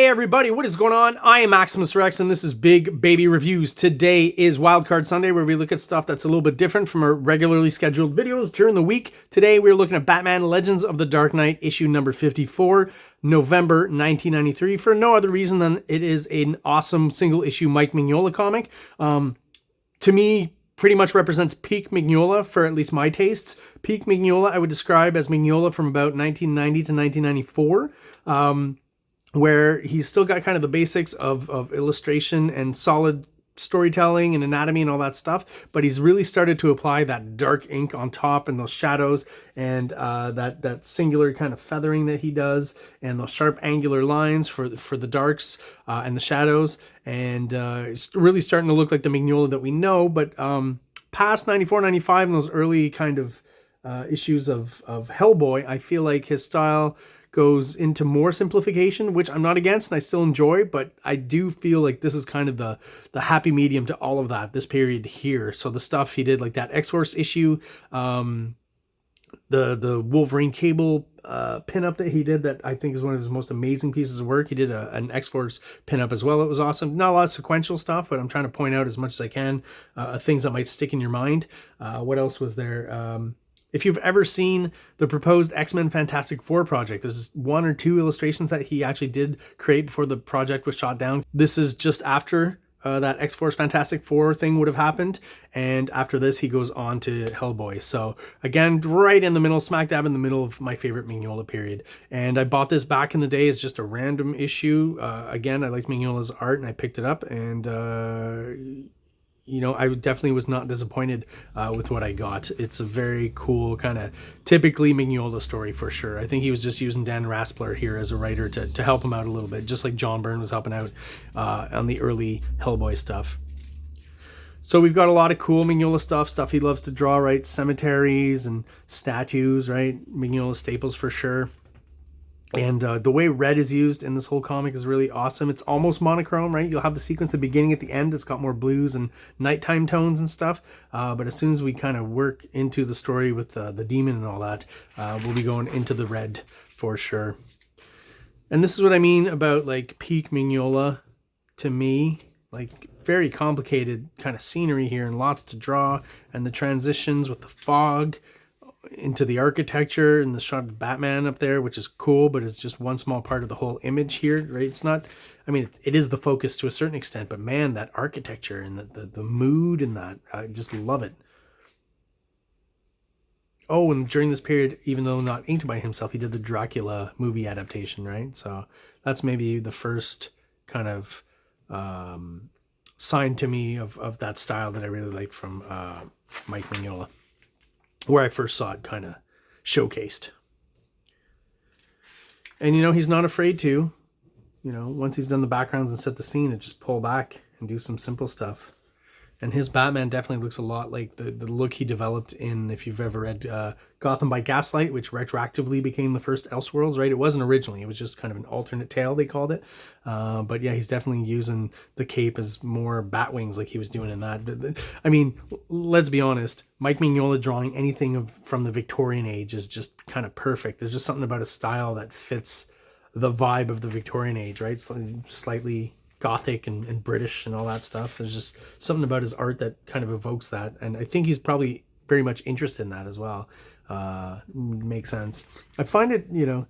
Hey everybody, what is going on? I am Maximus Rex and this is Big Baby Reviews. Today is Wildcard Sunday where we look at stuff that's a little bit different from our regularly scheduled videos during the week. Today we're looking at Batman Legends of the Dark Knight issue number 54, November 1993, for no other reason than it is an awesome single issue Mike Mignola comic. To me, pretty much represents peak Mignola for at least my tastes. Peak Mignola I would describe as Mignola from about 1990 to 1994. Where he's still got kind of the basics of illustration and solid storytelling and anatomy and all that stuff, but he's really started to apply that dark ink on top and those shadows and that singular kind of feathering that he does and those sharp angular lines for the darks and the shadows, and it's really starting to look like the Mignola that we know. But past 94, 95 and those early kind of issues of Hellboy, I feel like his style goes into more simplification, which I'm not against and I still enjoy, but I do feel like this is kind of the happy medium to all of that, this period here. So the stuff he did, like that X-Force issue, the Wolverine Cable pinup that he did, that I think is one of his most amazing pieces of work. He did an X-Force pinup as well. It was awesome. Not a lot of sequential stuff, but I'm trying to point out as much as I can things that might stick in your mind. What else was there? If you've ever seen the proposed X-Men Fantastic Four project, there's one or two illustrations that he actually did create before the project was shot down. This is just after that X-Force Fantastic Four thing would have happened. And after this, he goes on to Hellboy. So again, right in the middle, smack dab in the middle of my favorite Mignola period. And I bought this back in the day as just a random issue. Again, I liked Mignola's art and I picked it up, and you know, I definitely was not disappointed with what I got. It's a very cool kind of typically Mignola story for sure. I think he was just using Dan Raspler here as a writer to help him out a little bit, just like John Byrne was helping out on the early Hellboy stuff. So we've got a lot of cool Mignola stuff he loves to draw, right? Cemeteries and statues, right? Mignola staples for sure. And the way red is used in this whole comic is really awesome. It's almost monochrome, right? You'll have the sequence at the beginning, at the end. It's got more blues and nighttime tones and stuff. But as soon as we kind of work into the story with the demon and all that, we'll be going into the red for sure. And this is what I mean about like peak Mignola to me. Like very complicated kind of scenery here and lots to draw. And the transitions with the fog into the architecture and the shot of Batman up there, which is cool, but it's just one small part of the whole image here, right? It's not, I mean, it is the focus to a certain extent, but man, that architecture and the mood and that, I just love it. Oh, and during this period, even though not inked by himself, he did the Dracula movie adaptation, right? So that's maybe the first kind of sign to me of that style that I really liked from Mike Mignola, where I first saw it kind of showcased. And, you know, he's not afraid to, you know, once he's done the backgrounds and set the scene, to just pull back and do some simple stuff. And his Batman definitely looks a lot like the look he developed in, if you've ever read Gotham by Gaslight, which retroactively became the first Elseworlds, right? It wasn't originally. It was just kind of an alternate tale, they called it. But yeah, he's definitely using the cape as more bat wings like he was doing in that. I mean, let's be honest. Mike Mignola drawing anything from the Victorian age is just kind of perfect. There's just something about a style that fits the vibe of the Victorian age, right? Slightly Gothic and British and all that stuff. There's just something about his art that kind of evokes that, and I think he's probably very much interested in that as well. Makes sense. I find it, you know,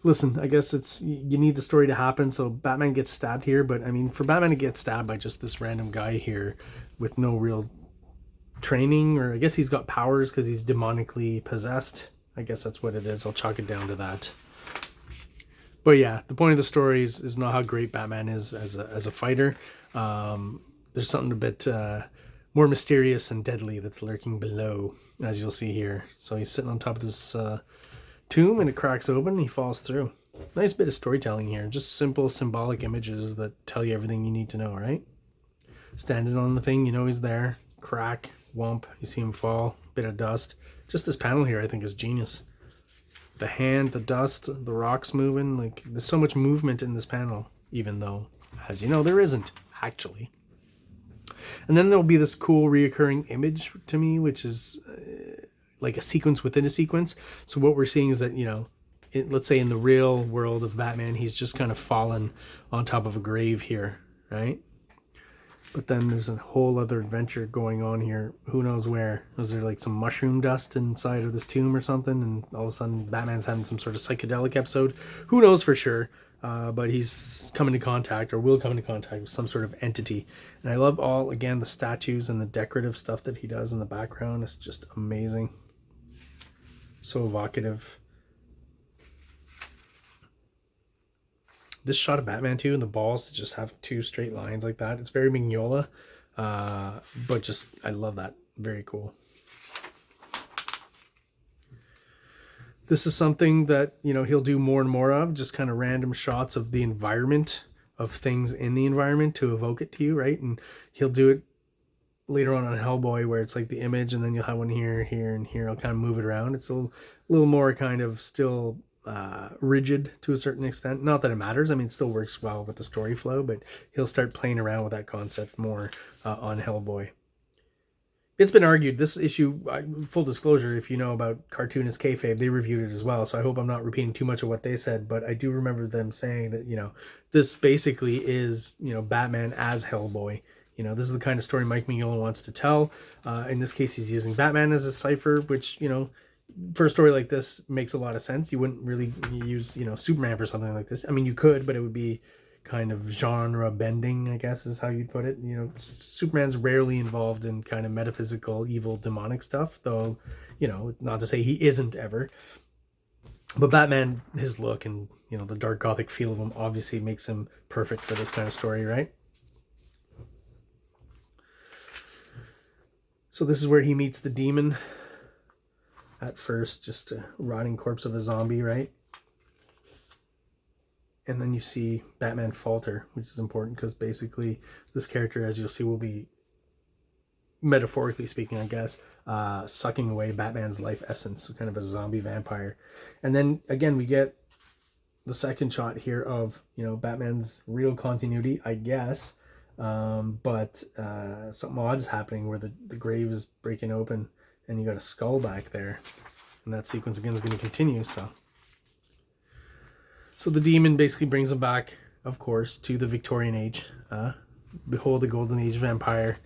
listen, I guess it's, you need the story to happen, so Batman gets stabbed here, but I mean, for Batman to get stabbed by just this random guy here with no real training, or I guess he's got powers because he's demonically possessed. I guess that's what it is. I'll chalk it down to that. But yeah, the point of the story is not how great Batman is as a fighter. There's something a bit more mysterious and deadly that's lurking below, as you'll see here. So he's sitting on top of this tomb, and it cracks open and he falls through. Nice bit of storytelling here. Just simple symbolic images that tell you everything you need to know, right? Standing on the thing, you know he's there. Crack, whomp, you see him fall. Bit of dust. Just this panel here I think is genius. The hand, the dust, the rocks moving, like there's so much movement in this panel, even though, as you know, there isn't actually. And then there'll be this cool reoccurring image to me, which is like a sequence within a sequence. So what we're seeing is that, you know, let's say in the real world of Batman, he's just kind of fallen on top of a grave here, right? But then there's a whole other adventure going on here. Who knows where? Was there like some mushroom dust inside of this tomb or something? And all of a sudden Batman's having some sort of psychedelic episode. Who knows for sure? But he's come into contact, or will come into contact, with some sort of entity. And I love all, again, the statues and the decorative stuff that he does in the background. It's just amazing. So evocative. This shot of Batman too, and the balls to just have two straight lines like that. It's very Mignola, but just, I love that. Very cool. This is something that, you know, he'll do more and more of, just kind of random shots of the environment, of things in the environment to evoke it to you, right? And he'll do it later on Hellboy, where it's like the image, and then you'll have one here, here, and here. I'll kind of move it around. It's a little more kind of still rigid to a certain extent. Not that it matters. I mean, it still works well with the story flow, but he'll start playing around with that concept more on Hellboy. It's been argued, this issue, full disclosure, if you know about Cartoonist Kayfabe, they reviewed it as well, so I hope I'm not repeating too much of what they said, but I do remember them saying that, you know, this basically is, you know, Batman as Hellboy. You know, this is the kind of story Mike Mignola wants to tell. In this case, he's using Batman as a cipher, which, you know, for a story like this makes a lot of sense. You wouldn't really use, you know, Superman for something like this. I mean, you could, but it would be kind of genre bending, I guess is how you'd put it. You know, Superman's rarely involved in kind of metaphysical, evil, demonic stuff, though, you know, not to say he isn't ever. But Batman, his look and, you know, the dark gothic feel of him obviously makes him perfect for this kind of story, right? So this is where he meets the demon. At first, just a rotting corpse of a zombie, right? And then you see Batman falter, which is important because basically this character, as you'll see, will be, metaphorically speaking, I guess, sucking away Batman's life essence, so kind of a zombie vampire. And then again, we get the second shot here of, you know, Batman's real continuity, I guess, but something odd is happening where the grave is breaking open and you got a skull back there, and that sequence again is going to continue. So the demon basically brings him back, of course, to the Victorian age. Behold the golden age vampire,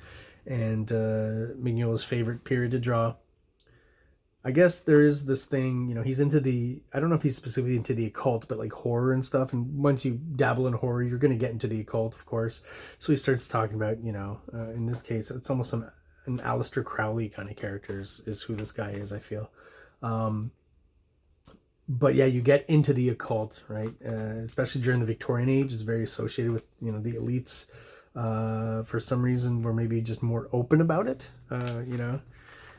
and Mignola's favorite period to draw. I guess there is this thing, you know, he's into the, I don't know if he's specifically into the occult, but like horror and stuff. And once you dabble in horror, you're going to get into the occult, of course. So he starts talking about, you know, in this case, it's almost an Aleister Crowley kind of character is who this guy is, I feel. But yeah, you get into the occult, right? Especially during the Victorian age, it's very associated with, you know, the elites. For some reason, we're maybe just more open about it. You know,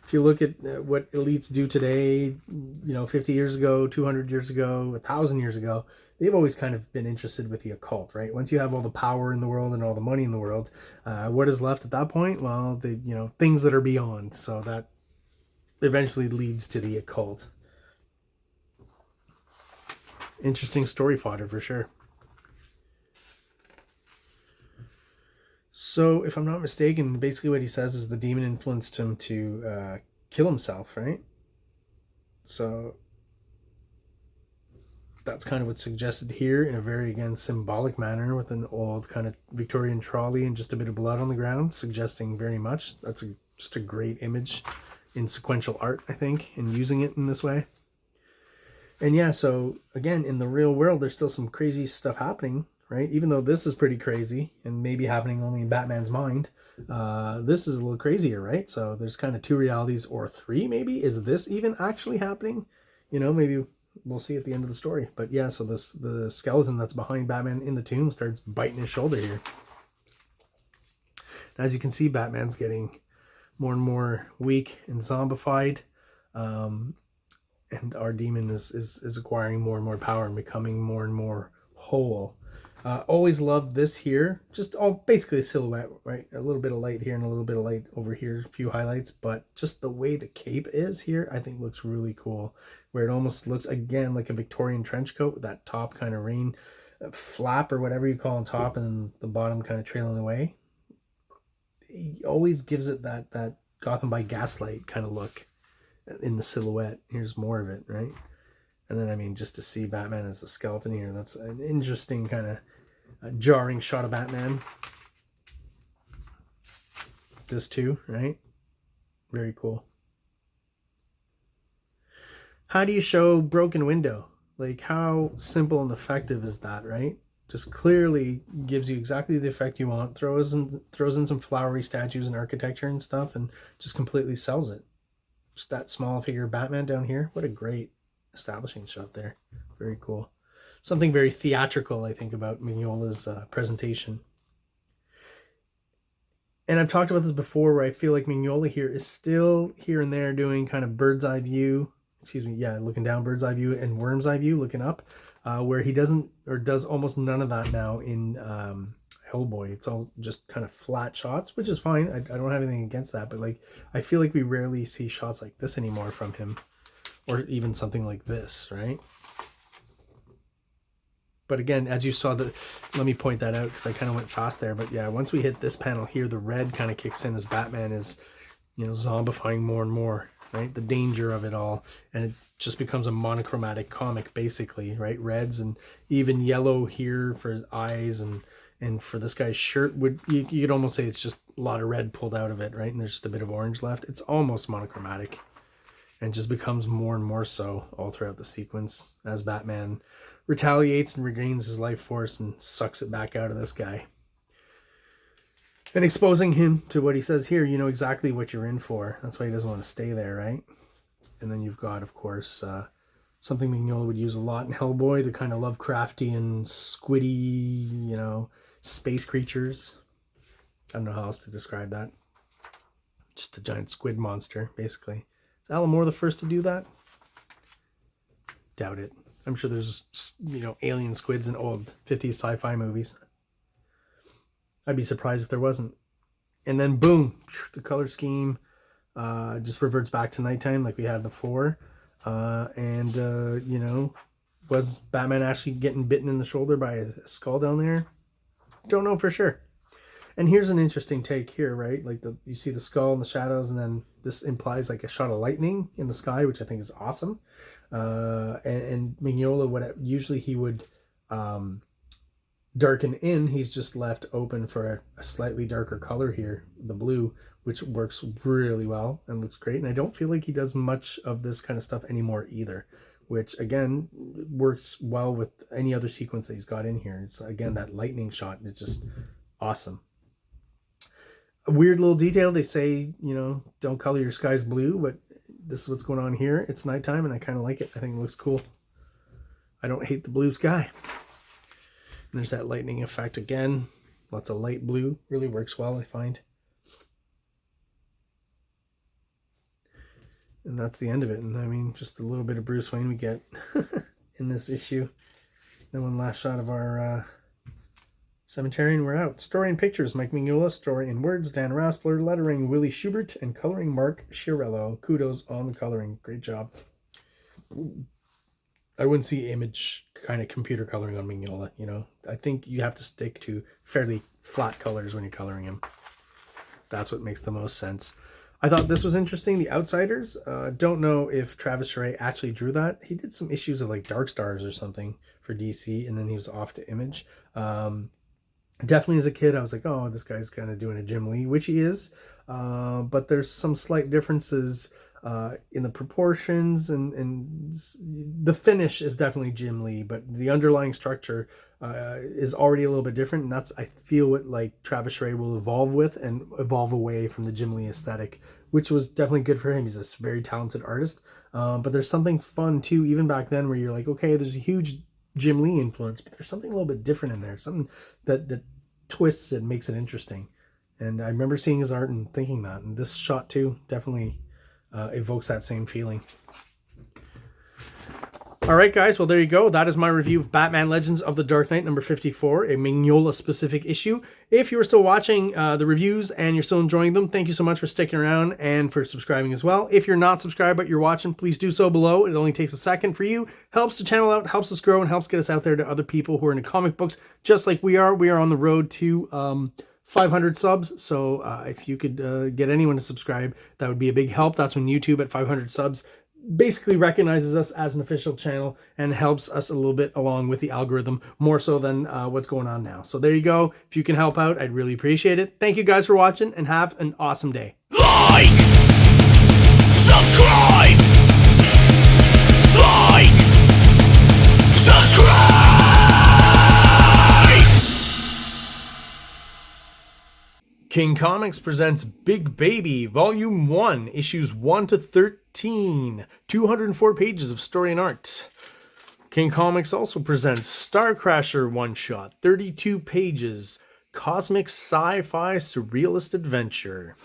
if you look at what elites do today, you know, 50 years ago, 200 years ago, 1,000 years ago, they've always kind of been interested with the occult, right? Once you have all the power in the world and all the money in the world, what is left at that point? Well, you know, things that are beyond. So that eventually leads to the occult. Interesting story fodder for sure. So if I'm not mistaken, basically what he says is the demon influenced him to kill himself, right? So that's kind of what's suggested here in a very, again, symbolic manner with an old kind of Victorian trolley and just a bit of blood on the ground, suggesting very much. That's just a great image in sequential art, I think, in using it in this way. And yeah, so again, in the real world, there's still some crazy stuff happening, right? Even though this is pretty crazy and maybe happening only in Batman's mind, this is a little crazier, right? So there's kind of two realities, or three maybe. Is this even actually happening? You know, maybe we'll see at the end of the story. But yeah, so the skeleton that's behind Batman in the tomb starts biting his shoulder here. As you can see, Batman's getting more and more weak and zombified. And our demon is acquiring more and more power and becoming more and more whole. Always loved this here. Just basically a silhouette, right? A little bit of light here and a little bit of light over here. A few highlights, but just the way the cape is here, I think looks really cool. Where it almost looks, again, like a Victorian trench coat with that top kind of rain flap or whatever you call on top, and the bottom kind of trailing away. He always gives it that Gotham by Gaslight kind of look in the silhouette. Here's more of it, right? And then, I mean, just to see Batman as a skeleton here, that's an interesting kind of jarring shot of Batman. This too, right? Very cool. How do you show broken window? Like, how simple and effective is that, right? Just clearly gives you exactly the effect you want, throws in some flowery statues and architecture and stuff, and just completely sells it. Just that small figure of Batman down here. What a great establishing shot there. Very cool. Something very theatrical, I think, about Mignola's presentation. And I've talked about this before, where I feel like Mignola here is still here and there doing kind of bird's eye view. Excuse me, yeah, looking down, bird's eye view, and worm's eye view, looking up, where he doesn't, or does almost none of that now in Hellboy. It's all just kind of flat shots, which is fine. I don't have anything against that, but like, I feel like we rarely see shots like this anymore from him, or even something like this, right? But again, as you saw, let me point that out because I kind of went fast there. But yeah, once we hit this panel here, the red kind of kicks in as Batman is, you know, zombifying more and more, right? The danger of it all. And it just becomes a monochromatic comic, basically, right? Reds and even yellow here for his eyes, and for this guy's shirt, you could almost say it's just a lot of red pulled out of it, right? And there's just a bit of orange left. It's almost monochromatic, and just becomes more and more so all throughout the sequence as Batman retaliates and regains his life force and sucks it back out of this guy. And exposing him to what he says here, you know exactly what you're in for. That's why he doesn't want to stay there, right? And then you've got, of course, something Mignola would use a lot in Hellboy, the kind of Lovecraftian, squiddy, you know, space creatures. I don't know how else to describe that. Just a giant squid monster, basically. Is Alan Moore the first to do that? Doubt it. I'm sure there's, you know, alien squids in old 50s sci-fi movies. I'd be surprised if there wasn't. And then boom, the color scheme just reverts back to nighttime like we had before. You know, was Batman actually getting bitten in the shoulder by a skull down there? Don't know for sure. And here's an interesting take here, right? Like you see the skull in the shadows, and then this implies like a shot of lightning in the sky, which I think is awesome. And Mignola, what usually he would darken in, he's just left open for a slightly darker color here, the blue, which works really well and looks great. And I don't feel like he does much of this kind of stuff anymore either, which again works well with any other sequence that he's got in here. It's again that lightning shot is just awesome. A weird little detail, they say, you know, don't color your skies blue, but this is what's going on here. It's nighttime and I kind of like it. I think it looks cool. I don't hate the blue sky. And there's that lightning effect again. Lots of light blue. Really works well, I find. And that's the end of it. And I mean, just a little bit of Bruce Wayne we get in this issue. Then one last shot of our cemetery and we're out. Story and pictures, Mike Mignola. Story and words, Dan Raspler. Lettering, Willie Schubert. And coloring, Mark Chiarello. Kudos on the coloring. Great job. I wouldn't see image kind of computer coloring on Mignola, you know. I think you have to stick to fairly flat colors when you're coloring him. That's what makes the most sense. I thought this was interesting. The Outsiders. Don't know if Travis Charest actually drew that. He did some issues of like Dark Stars or something for DC, and then he was off to Image. Definitely as a kid, I was like, oh, this guy's kind of doing a Jim Lee, which he is. But there's some slight differences in the proportions, and the finish is definitely Jim Lee, but the underlying structure is already a little bit different, and that's, I feel, what like Travis Charest will evolve with and evolve away from the Jim Lee aesthetic, which was definitely good for him. He's a very talented artist, but there's something fun too, even back then, where you're like, okay, there's a huge Jim Lee influence, but there's something a little bit different in there, something that twists it, makes it interesting. And I remember seeing his art and thinking that, and this shot too definitely evokes that same feeling. All right, guys. Well, there you go. That is my review of Batman Legends of the Dark Knight number 54, a Mignola specific issue. If you're still watching the reviews and you're still enjoying them, thank you so much for sticking around and for subscribing as well. If you're not subscribed but you're watching, please do so below. It only takes a second for you. Helps the channel out, helps us grow, and helps get us out there to other people who are into comic books just like we are. We are on the road to 500 subs, so if you could get anyone to subscribe, that would be a big help. That's when YouTube at 500 subs basically recognizes us as an official channel and helps us a little bit along with the algorithm, more so than what's going on now. So there you go. If you can help out, I'd really appreciate it. Thank you guys for watching, and have an awesome day. Like, subscribe, like, subscribe. King Comics presents Big Baby, Volume 1, Issues 1 to 13, 204 pages of story and art. King Comics also presents Star Crasher one-shot, 32 pages, cosmic sci-fi surrealist adventure.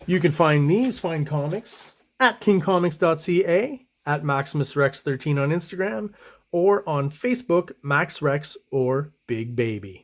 You can find these fine comics at KINGCOMICS.CA, at MaximusRex13 on Instagram, or on Facebook, MaxRex or Big Baby.